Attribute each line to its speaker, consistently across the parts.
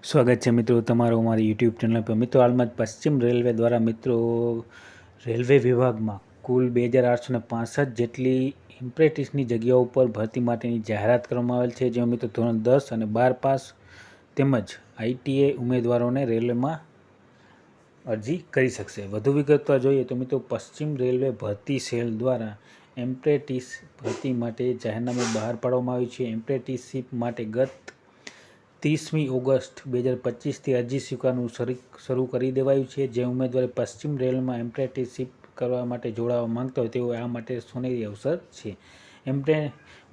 Speaker 1: સ્વાગત છે મિત્રો તમારું અમારી યુટ્યુબ ચેનલ પર। મિત્રો હાલમાં જ પશ્ચિમ રેલવે દ્વારા મિત્રો રેલવે વિભાગમાં કુલ 2865 જેટલી એપ્રેન્ટિસની જગ્યાઓ પર ભરતી માટેની જાહેરાત કરવામાં આવેલ છે, જેમાં મિત્રો ધોરણ 10 અને 12 પાસ તેમજ આઈટીઆઈ ઉમેદવારોને રેલવેમાં અરજી કરી શકશે। વધુ વિગતવાર જોઈએ તો મિત્રો પશ્ચિમ રેલવે ભરતી સેલ દ્વારા એપ્રેન્ટિસ ભરતી માટે જાહેરનામું બહાર પાડવામાં આવ્યું છે। એપ્રેન્ટિસશીપ માટે ગત 30મી ઓગસ્ટ 2025થી અરજી સ્વીકારવાનું શરૂ કરી દેવાયું છે। જે ઉમેદવારે પશ્ચિમ રેલવેમાં એપ્રેન્ટિસશીપ કરવા માટે જોડાવા માંગતા હોય તેઓ આ માટે સોનેરી અવસર છે।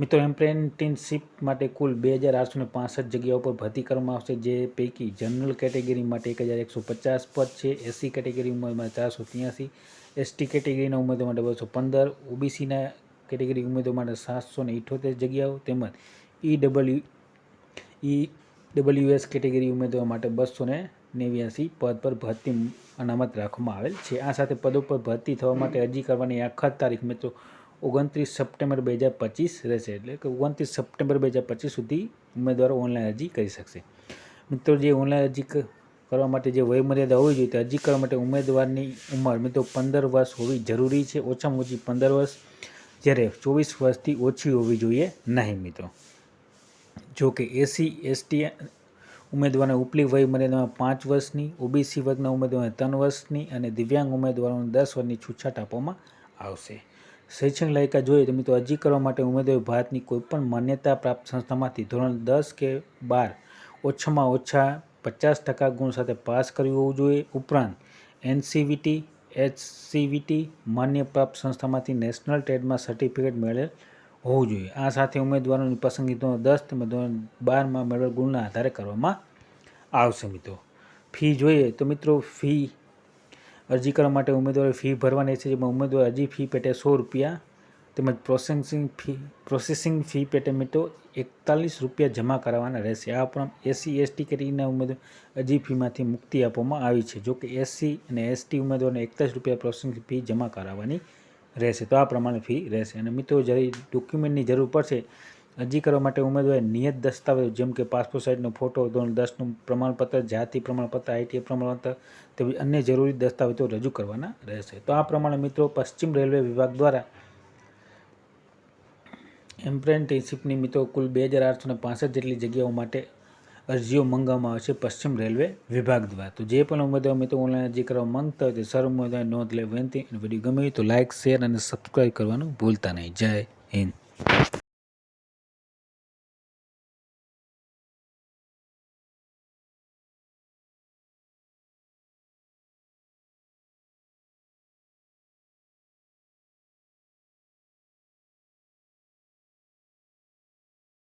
Speaker 1: મિત્રો એપ્રેન્ટિસશીપ માટે કુલ 2865 જગ્યાઓ પર ભરતી કરવામાં આવશે, જે પૈકી જનરલ કેટેગરી માટે 1150 પદ છે, એસસી કેટેગરી ઉમેદવાર 483, એસટી કેટેગરીના ઉમેદવાર માટે 215, ઓબીસીના કેટેગરી ઉમેદવાર માટે 778 જગ્યાઓ તેમજ ઈડબ્લ્યુએસ કેટેગરી ઉમેદવાર માટે 289 પદ પર ભરતી અનામત રાખવામાં આવેલ છે। આ સાથે પદો પર ભરતી થવા માટે અરજી કરવાની આખર તારીખ મિત્રો 29 સપ્ટેમ્બર 2025 રહેશે, એટલે કે 29 સપ્ટેમ્બર 2025 સુધી ઉમેદવારો ઓનલાઈન અરજી કરી શકશે। મિત્રો જે ઓનલાઈન અરજી કરવા માટે જે વયમર્યાદા હોવી જોઈએ, તે અરજી કરવા માટે ઉમેદવારની ઉંમર મિત્રો 15 વર્ષ હોવી જરૂરી છે, ઓછામાં ઓછી 15 વર્ષ, જ્યારે 24 વર્ષથી ઓછી હોવી જોઈએ નહીં મિત્રો। જો કે એસસી એસટી ઉમેદવારોને ઉપલી વય મર્યાદામાં 5 વર્ષની, ઓબીસી વર્ગના ઉમેદવારોને 3 વર્ષની અને દિવ્યાંગ ઉમેદવારોને 10 વર્ષની છૂટછાટ આપવામાં આવશે। શૈક્ષણિક લાયકાત જોઈએ તો મિત્રો અરજી કરવા માટે ઉમેદવારો ભારતની કોઈપણ માન્યતા પ્રાપ્ત સંસ્થામાંથી ધોરણ 10 કે 12 ઓછામાં ઓછા 50% ગુણ સાથે પાસ કર્યું હોવું જોઈએ। ઉપરાંત એનસીવીટી, એચસીવીટી માન્ય પ્રાપ્ત સંસ્થામાંથી નેશનલ ટ્રેડમાં સર્ટિફિકેટ મેળવેલ હોવું જોઈએ। આ સાથે ઉમેદવારોની પસંદગી ધોરણ 10 તેમજ ધોરણ 12માં મેળવેલ ગુણના આધારે કરવામાં આવશે। મિત્રો ફી જોઈએ તો મિત્રો અરજી કરવા માટે ઉમેદવારે ફી ભરવાની છે, જેમાં ઉમેદવાર અરજી ફી પેટે ₹100 તેમજ પ્રોસેસિંગ ફી પેટે મિત્રો ₹41 જમા કરાવવાના રહેશે। આ ઉપરાંત એસસી એસટી કેટેગરીના ઉમેદવાર અરજી ફીમાંથી મુક્તિ આપવામાં આવી છે। જોકે એસસી અને એસટી ઉમેદવારોને ₹41 પ્રોસેસિંગ ફી જમા કરાવવાની રહેશે। તો આ પ્રમાણે ફી રહેશે। અને મિત્રો જ્યારે ડોક્યુમેન્ટની જરૂર પડશે અરજી કરવા માટે ઉમેદવારે નિયત દસ્તાવેજો જેમ કે પાસપોર્ટ સાઇઝનો ફોટો, ધોરણ 10નું પ્રમાણપત્ર, જાતિ પ્રમાણપત્ર, આઈટીઆઈ પ્રમાણપત્ર તેમજ અન્ય જરૂરી દસ્તાવેજો રજૂ કરવાના રહેશે। તો આ પ્રમાણે મિત્રો પશ્ચિમ રેલવે વિભાગ દ્વારા એપ્રેન્ટિસશીપની મિત્રો કુલ 2865 જેટલી જગ્યાઓ માટે અરજીઓ મંગાવવામાં આવશે પશ્ચિમ રેલવે વિભાગ દ્વારા। તો જે પણ ઉમેદવાર મિત્રો ઓનલાઈન અરજી કરવા માંગતા હોય તે સર્વ ઉમેદવારોને નોંધ લેવા વિનંતી। અને વિડીયો ગમે તો લાઇક, શેર અને સબસ્ક્રાઈબ કરવાનું ભૂલતા નહીં। જય હિન્દ।